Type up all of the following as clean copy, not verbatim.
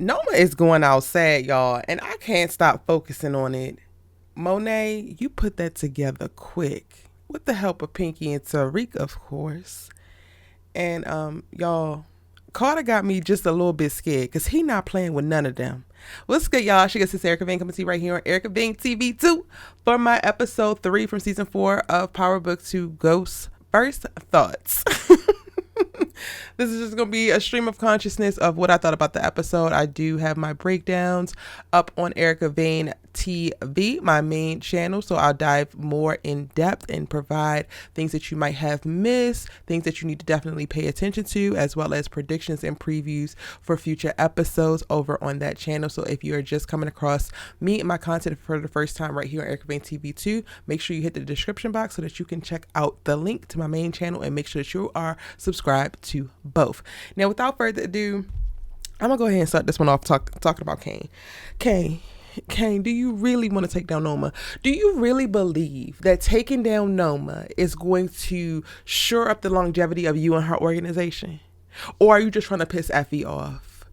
Noma is going out sad, y'all, and I can't stop focusing on it. Monet, you put that together quick with the help of Pinky and Tariq, of course. And y'all, Carter got me just a little bit scared because he not playing with none of them. What's good, y'all? She gets this Erica Vane coming to you right here on Erica Vane TV 2 for my episode 3 from season 4 of Powerbook 2 Ghosts First Thoughts. This is just going to be a stream of consciousness of what I thought about the episode. I do have my breakdowns up on Erica Vane TV, my main channel, so I'll dive more in depth and provide things that you might have missed, things that you need to definitely pay attention to, as well as predictions and previews for future episodes over on that channel. So if you are just coming across me and my content for the first time right here on Erica Vane TV 2, make sure you hit the description box so that you can check out the link to my main channel and make sure that you are subscribed to both. Now, without further ado, I'm gonna go ahead and start this one off talking about Kane. Kane, do you really want to take down Noma? Do you really believe that taking down Noma is going to shore up the longevity of you and her organization? Or are you just trying to piss Effie off?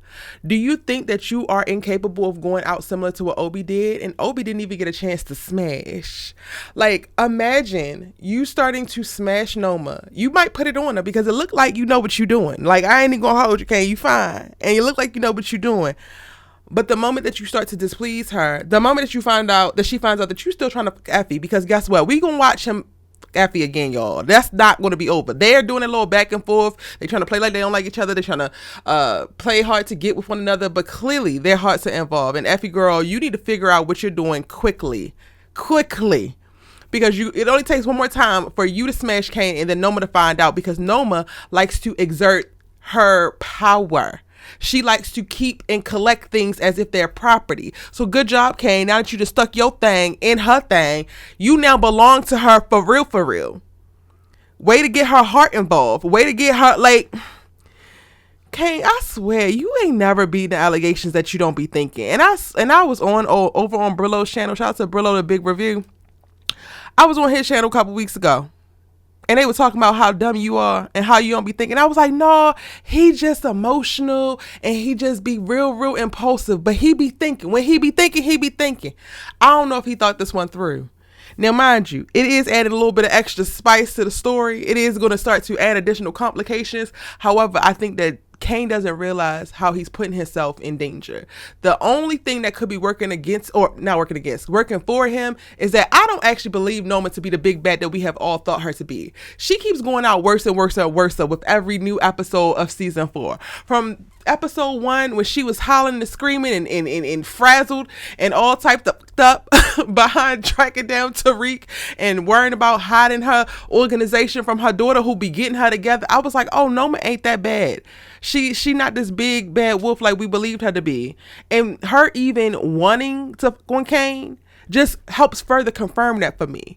Do you think that you are incapable of going out similar to what Obi did? And Obi didn't even get a chance to smash. Like, imagine you starting to smash Noma. You might put it on her because it looked like you know what you're doing. Like, I ain't even gonna hold you, Kane. You fine. And you look like you know what you're doing. But the moment that you start to displease her, the moment that you find out that she finds out that you're still trying to fuck Effie, because guess what? We gonna watch him Effie again, y'all. That's not going to be over. They're doing a little back and forth. They're trying to play like they don't like each other. They're trying to play hard to get with one another, but clearly their hearts are involved. And Effie, girl, you need to figure out what you're doing quickly, because it only takes one more time for you to smash Kane and then Noma to find out, because Noma likes to exert her power. She likes to keep and collect things as if they're property. So good job, Kane. Now that you just stuck your thing in her thing, you now belong to her for real, for real. Way to get her heart involved. Way to get her, like, Kane, I swear, you ain't never beat the allegations that you don't be thinking. And I was over on Brillo's channel. Shout out to Brillo, the big review. I was on his channel a couple weeks ago. And they were talking about how dumb you are and how you don't be thinking. I was like, no, he just emotional and he just be real impulsive. But he be thinking. When he be thinking, he be thinking. I don't know if he thought this one through. Now, mind you, it is adding a little bit of extra spice to the story. It is going to start to add additional complications. However, I think that Kane doesn't realize how he's putting himself in danger. The only thing that could be working for him is that I don't actually believe Noma to be the big bad that we have all thought her to be. She keeps going out worse and worse with every new episode of season 4. From episode 1, when she was hollering and screaming and frazzled and all typed up behind tracking down Tariq and worrying about hiding her organization from her daughter who be getting her together. I was like, oh, Noma ain't that bad. She not this big bad wolf like we believed her to be. And her even wanting to go on Kane just helps further confirm that for me.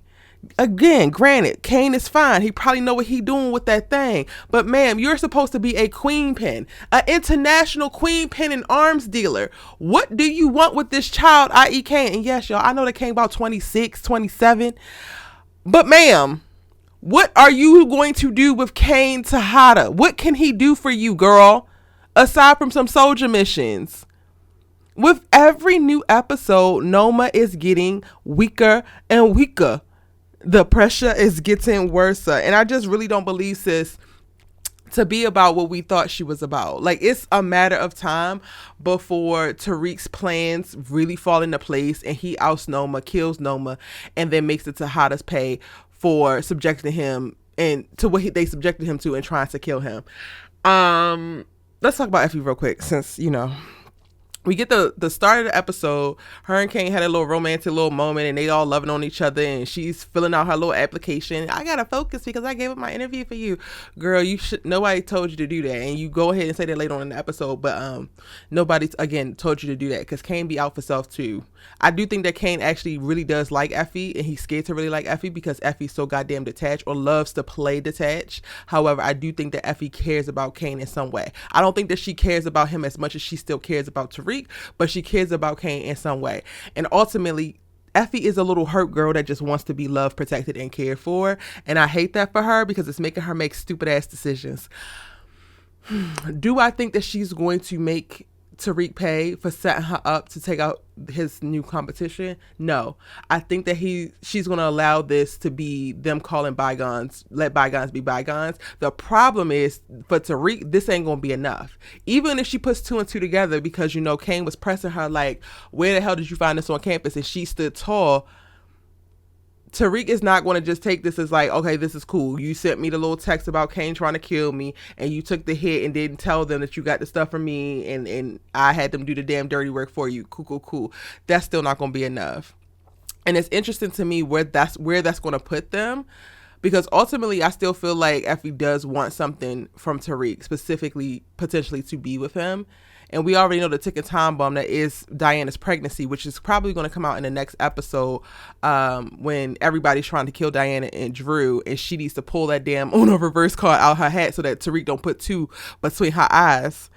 Again, granted, Kane is fine. He probably know what he doing with that thing. But ma'am, you're supposed to be a queen pin, an international queen pin and arms dealer. What do you want with this child, i.e. Kane? And yes, y'all, I know they came about 26, 27. But ma'am, what are you going to do with Kane Tejada? What can he do for you, girl? Aside from some soldier missions. With every new episode, Noma is getting weaker and weaker. The pressure is getting worse. And I just really don't believe sis to be about what we thought she was about. Like, it's a matter of time before Tariq's plans really fall into place and he outs Noma, kills Noma, and then makes it Tejada's pay for subjecting him and to what they subjected him to and trying to kill him. Let's talk about Effie real quick, since, you know, we get the start of the episode. Her and Kane had a little romantic little moment and they all loving on each other and she's filling out her little application. I gotta focus because I gave up my interview for you. Girl, nobody told you to do that. And you go ahead and say that later on in the episode, but nobody again told you to do that because Kane be out for self too. I do think that Kane actually really does like Effie and he's scared to really like Effie because Effie's so goddamn detached or loves to play detached. However, I do think that Effie cares about Kane in some way. I don't think that she cares about him as much as she still cares about Tariq, but she cares about Kane in some way. And ultimately, Effie is a little hurt girl that just wants to be loved, protected, and cared for. And I hate that for her because it's making her make stupid ass decisions. Do I think that she's going to make Tariq pay for setting her up to take out his new competition? No. I think that she's going to allow this to be them calling bygones, let bygones be bygones. The problem is for Tariq, this ain't going to be enough. Even if she puts 2 and 2 together, because, you know, Kane was pressing her like, where the hell did you find this on campus? And she stood tall. Tariq is not going to just take this as like, okay, this is cool. You sent me the little text about Kane trying to kill me, and you took the hit and didn't tell them that you got the stuff from me, and I had them do the damn dirty work for you. Cool. That's still not going to be enough. And it's interesting to me where that's going to put them, because ultimately I still feel like Effie does want something from Tariq, specifically potentially to be with him. And we already know the ticking time bomb that is Diana's pregnancy, which is probably going to come out in the next episode when everybody's trying to kill Diana and Drew, and she needs to pull that damn Uno reverse card out her hat so that Tariq don't put 2 between her eyes.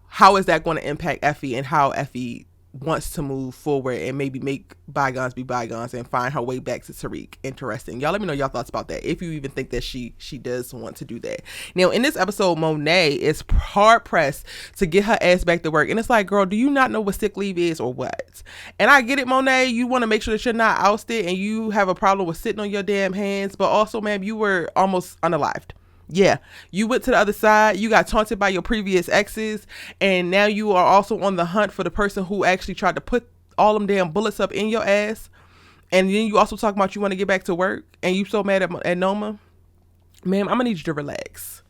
How is that going to impact Effie, and how Effie wants to move forward and maybe make bygones be bygones and find her way back to Tariq? Interesting. Y'all let me know y'all thoughts about that, if you even think that she does want to do that. Now, in this episode, Monet is hard pressed to get her ass back to work, and it's like, girl, do you not know what sick leave is or what? And I get it, Monet, you want to make sure that you're not ousted, and you have a problem with sitting on your damn hands, but also, ma'am, you were almost unalived. Yeah, you went to the other side, you got taunted by your previous exes, and now you are also on the hunt for the person who actually tried to put all them damn bullets up in your ass. And then you also talk about you want to get back to work, and you so mad at Noma. Ma'am, I'm gonna need you to relax.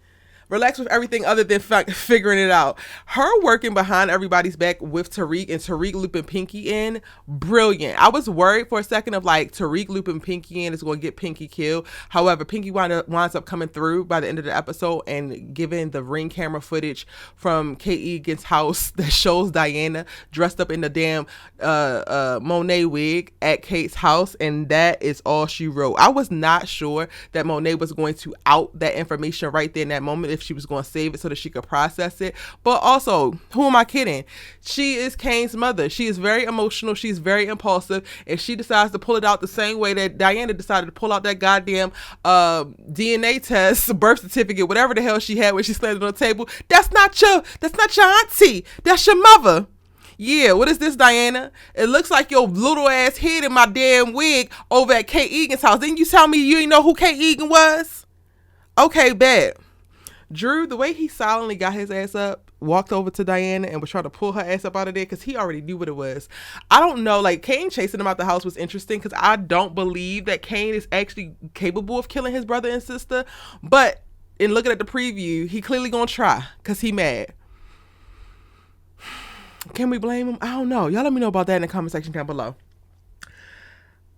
Relax with everything other than figuring it out. Her working behind everybody's back with Tariq, and Tariq looping Pinky in, brilliant. I was worried for a second of like Tariq looping Pinky in is going to get Pinky killed. However, Pinky winds up coming through by the end of the episode and giving the ring camera footage from Kate Egan's house that shows Diana dressed up in the damn Monet wig at Kate's house, and that is all she wrote. I was not sure that Monet was going to out that information right there in that moment, if she was going to save it so that she could process it. But also, who am I kidding? She is Kane's mother. She is very emotional. She's very impulsive. If she decides to pull it out the same way that Diana decided to pull out that goddamn DNA test, birth certificate, whatever the hell she had when she slammed it on the table, that's not your auntie. That's your mother. Yeah, what is this, Diana? It looks like your little ass hid in my damn wig over at Kate Egan's house. Didn't you tell me you didn't know who Kate Egan was? Okay, bad. Drew, the way he silently got his ass up, walked over to Diana and was trying to pull her ass up out of there because he already knew what it was. I don't know, like, Kane chasing him out the house was interesting because I don't believe that Kane is actually capable of killing his brother and sister. But in looking at the preview, he clearly gonna try because he mad. Can we blame him? I don't know. Y'all let me know about that in the comment section down below.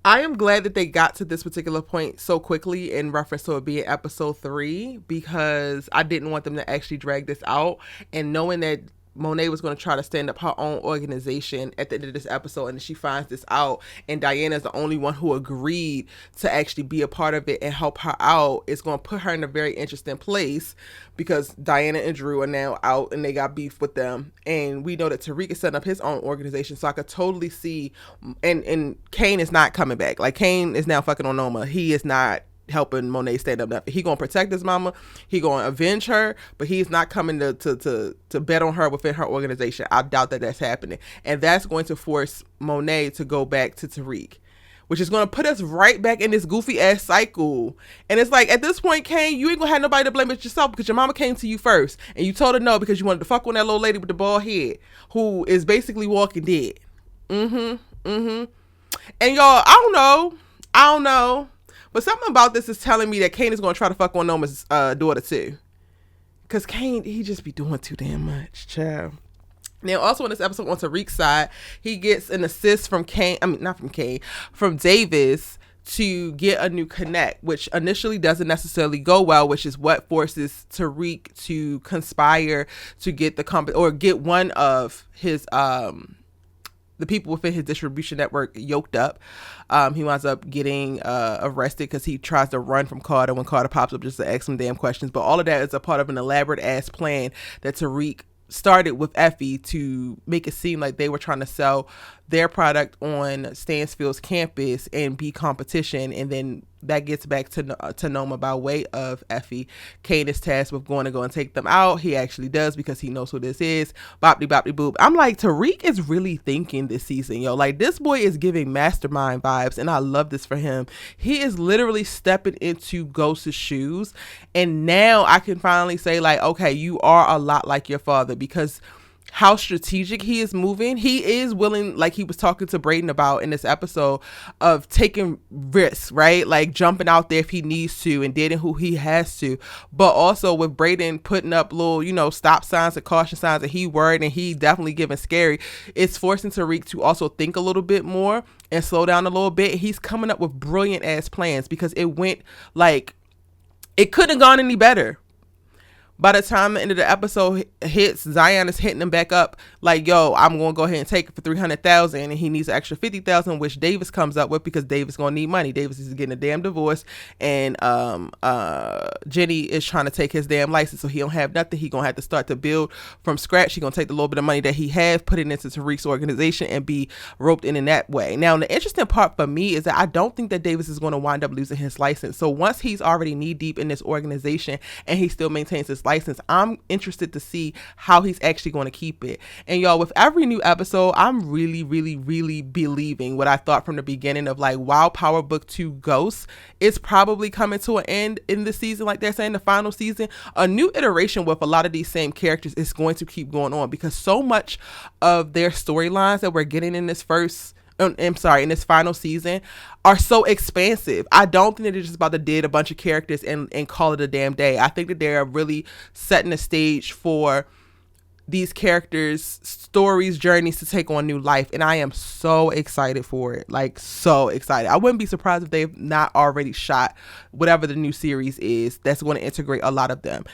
I am glad that they got to this particular point so quickly in reference to it being episode 3, because I didn't want them to actually drag this out. And knowing that Monet was going to try to stand up her own organization at the end of this episode, and she finds this out, and Diana's the only one who agreed to actually be a part of it and help her out, it's going to put her in a very interesting place, because Diana and Drew are now out and they got beef with them, and we know that Tariq is setting up his own organization. So I could totally see, and Kane is not coming back. Like, Kane is now fucking on Noma. He is not helping Monet stand up. Now, he gonna protect his mama, he gonna avenge her, but he's not coming to bet on her within her organization. I doubt that that's happening, and that's going to force Monet to go back to Tariq, which is going to put us right back in this goofy ass cycle. And it's like, at this point, Kane, you ain't gonna have nobody to blame but yourself, because your mama came to you first and you told her no because you wanted to fuck on that little lady with the bald head who is basically walking dead. And y'all, I don't know, but something about this is telling me that Kane is going to try to fuck on Noma's daughter too. Because Kane, he just be doing too damn much, child. Now, also in this episode, on Tariq's side, he gets an assist from from Davis to get a new connect, which initially doesn't necessarily go well, which is what forces Tariq to conspire to get get one of his the people within his distribution network yoked up. He winds up getting arrested because he tries to run from Carter when Carter pops up just to ask some damn questions. But all of that is a part of an elaborate ass plan that Tariq started with Effie to make it seem like they were trying to sell their product on Stansfield's campus and be competition. And then that gets back to Noma by way of Effie. Kane is tasked with going to go and take them out. He actually does because he knows who this is. Bopty bopty boop. I'm like, Tariq is really thinking this season, yo. Like, this boy is giving mastermind vibes, and I love this for him. He is literally stepping into Ghost's shoes, and now I can finally say, like, okay, you are a lot like your father, because how strategic he is moving. He is willing, like he was talking to Brayden about in this episode, of taking risks, right? Like jumping out there if he needs to and dating who he has to. But also with Brayden putting up little, stop signs and caution signs, and he worried and he definitely giving scary, it's forcing Tariq to also think a little bit more and slow down a little bit. He's coming up with brilliant ass plans, because it went like, it couldn't have gone any better. By the time the end of the episode hits, Zion is hitting him back up like, yo, I'm going to go ahead and take it for $300,000, and he needs an extra $50,000, which Davis comes up with because Davis going to need money. Davis is getting a damn divorce, and Jenny is trying to take his damn license, so he don't have nothing. He going to have to start to build from scratch. He going to take the little bit of money that he has, put it into Tariq's organization, and be roped in that way. Now, the interesting part for me is that I don't think that Davis is going to wind up losing his license. So once he's already knee deep in this organization and he still maintains his license, I'm interested to see how he's actually going to keep it. And y'all, with every new episode, I'm really, really, really believing what I thought from the beginning of like, while Powerbook 2 Ghosts is probably coming to an end in the season, like they're saying, the final season, a new iteration with a lot of these same characters is going to keep going on, because so much of their storylines that we're getting in this in this final season are so expansive. I don't think that they're just about to dead a bunch of characters and call it a damn day. I think that they're really setting the stage for these characters' stories, journeys to take on new life. And I am so excited for it. Like, so excited. I wouldn't be surprised if they've not already shot whatever the new series is that's going to integrate a lot of them.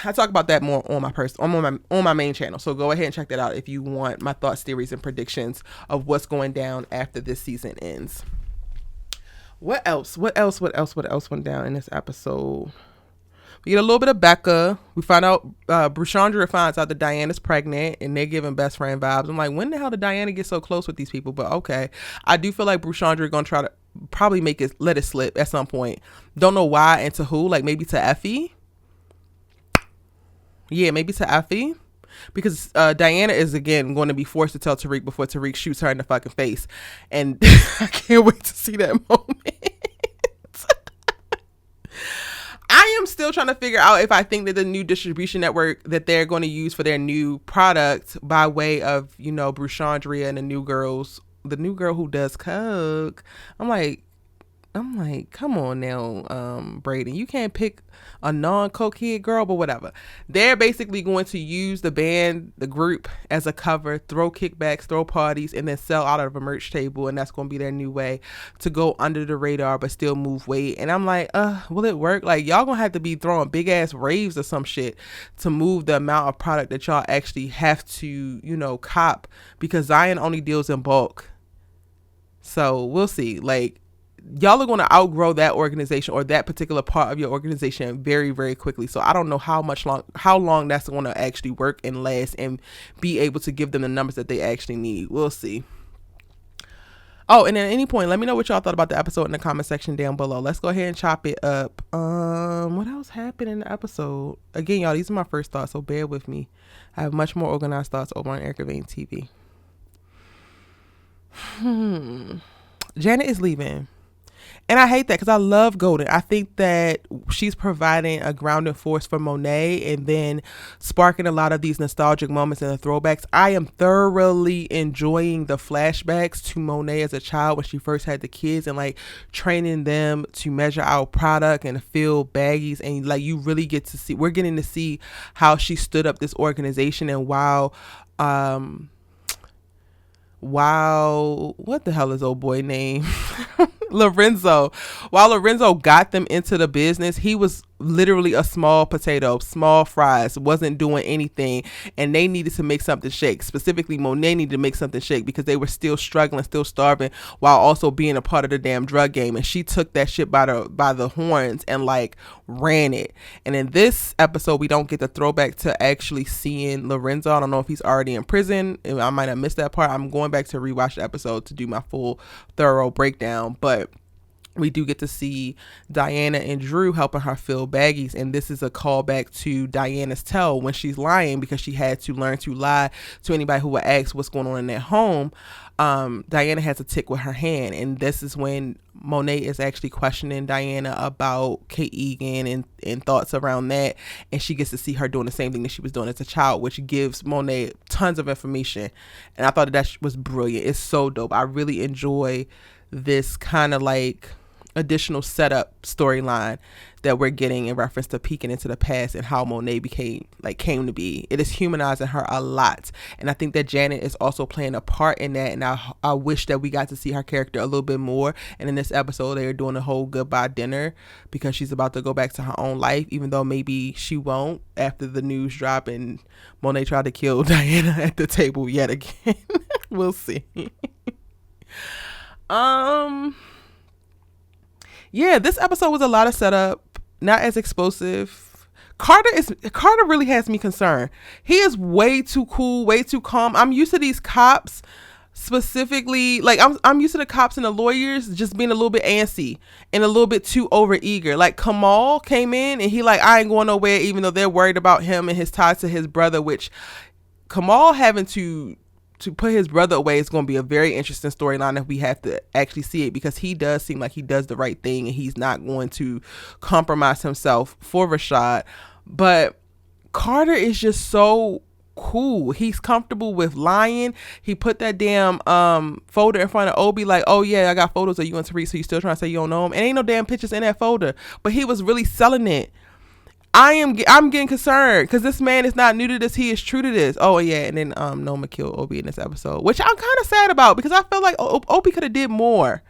I talk about that more on my main channel, so go ahead and check that out if you want my thoughts, theories, and predictions of what's going down after this season ends. What else went down in this episode? We get a little bit of Becca. We find out Brushandra finds out that Diana's pregnant, and they're giving best friend vibes. I'm like, when the hell did Diana get so close with these people? But okay, I do feel like Brushandra gonna try to probably let it slip at some point. Don't know why and to who. Like maybe to Effie. Yeah, maybe to Effie, because Diana is again going to be forced to tell Tariq before Tariq shoots her in the fucking face, and I can't wait to see that moment. I am still trying to figure out if I think that the new distribution network that they're going to use for their new product by way of, Brushandria and the new girl who does coke. I'm like, come on now, Brayden, you can't pick a non-cokehead girl, but whatever. They're basically going to use the band, the group, as a cover, throw kickbacks, throw parties, and then sell out of a merch table, and that's going to be their new way to go under the radar but still move weight. And I'm like, will it work? Like, y'all gonna have to be throwing big ass raves or some shit to move the amount of product that y'all actually have to, cop, because Zion only deals in bulk. So we'll see. Like, y'all are going to outgrow that organization or that particular part of your organization very, very quickly. So I don't know how long that's going to actually work and last and be able to give them the numbers that they actually need. We'll see. Oh, and at any point, let me know what y'all thought about the episode in the comment section down below. Let's go ahead and chop it up. What else happened in the episode? Again, y'all, these are my first thoughts, so bear with me. I have much more organized thoughts over on Erica Vane TV. Janet is leaving. And I hate that, because I love Golden. I think that she's providing a grounding force for Monet and then sparking a lot of these nostalgic moments and the throwbacks. I am thoroughly enjoying the flashbacks to Monet as a child when she first had the kids, and like training them to measure our product and fill baggies. And like, you really get to see, we're getting to see how she stood up this organization. And while what the hell is old boy name? Lorenzo. While Lorenzo got them into the business, he was literally a small potato, small fries, wasn't doing anything, and they needed to make something shake. Specifically, Monet needed to make something shake because they were still struggling, still starving, while also being a part of the damn drug game. And she took that shit by the horns and like ran it. And in this episode, we don't get the throwback to actually seeing Lorenzo. I don't know if he's already in prison. I might have missed that part. I'm going back to rewatch the episode to do my full thorough breakdown, but we do get to see Diana and Drew helping her fill baggies. And this is a callback to Diana's tell when she's lying, because she had to learn to lie to anybody who would ask what's going on in their home. Diana has a tick with her hand. And this is when Monet is actually questioning Diana about Kate Egan and thoughts around that. And she gets to see her doing the same thing that she was doing as a child, which gives Monet tons of information. And I thought that was brilliant. It's so dope. I really enjoy this kind of like additional setup storyline that we're getting in reference to peeking into the past and how Monet came to be. It is humanizing her a lot, and I think that Janet is also playing a part in that. And I wish that we got to see her character a little bit more. And in this episode, they are doing a whole goodbye dinner because she's about to go back to her own life, even though maybe she won't after the news drop and Monet tried to kill Diana at the table yet again. We'll see. Yeah, this episode was a lot of setup, not as explosive. Carter really has me concerned. He is way too cool, way too calm. I'm used to these cops, specifically, like I'm used to the cops and the lawyers just being a little bit antsy and a little bit too overeager. Like Kamal came in and he like, I ain't going nowhere, even though they're worried about him and his ties to his brother, which Kamal having to put his brother away is going to be a very interesting storyline if we have to actually see it, because he does seem like he does the right thing and he's not going to compromise himself for Rashad. But Carter is just so cool. He's comfortable with lying. He put that damn folder in front of Obi like, oh yeah, I got photos of you and Tariq, so you still trying to say you don't know him? And ain't no damn pictures in that folder. But he was really selling it. I'm getting concerned because this man is not new to this. He is true to this. Oh yeah, and then Noma killed Obi in this episode, which I'm kind of sad about because I felt like Obi could have did more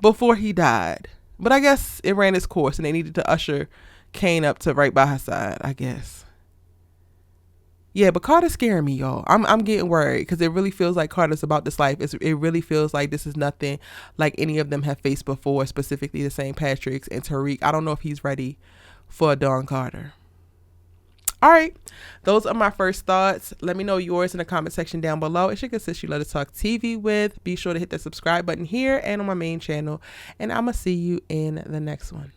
before he died. But I guess it ran its course, and they needed to usher Kane up to right by her side, I guess. Yeah, but Carter's scaring me, y'all. I'm getting worried because it really feels like Carter's about this life. It really feels like this is nothing like any of them have faced before, specifically the St. Patrick's and Tariq. I don't know if he's ready for Dawn Carter. All right, those are my first thoughts. Let me know yours in the comment section down below. It's your good sis, you Let Us Talk TV with. Be sure to hit the subscribe button here and on my main channel, and I'm gonna see you in the next one.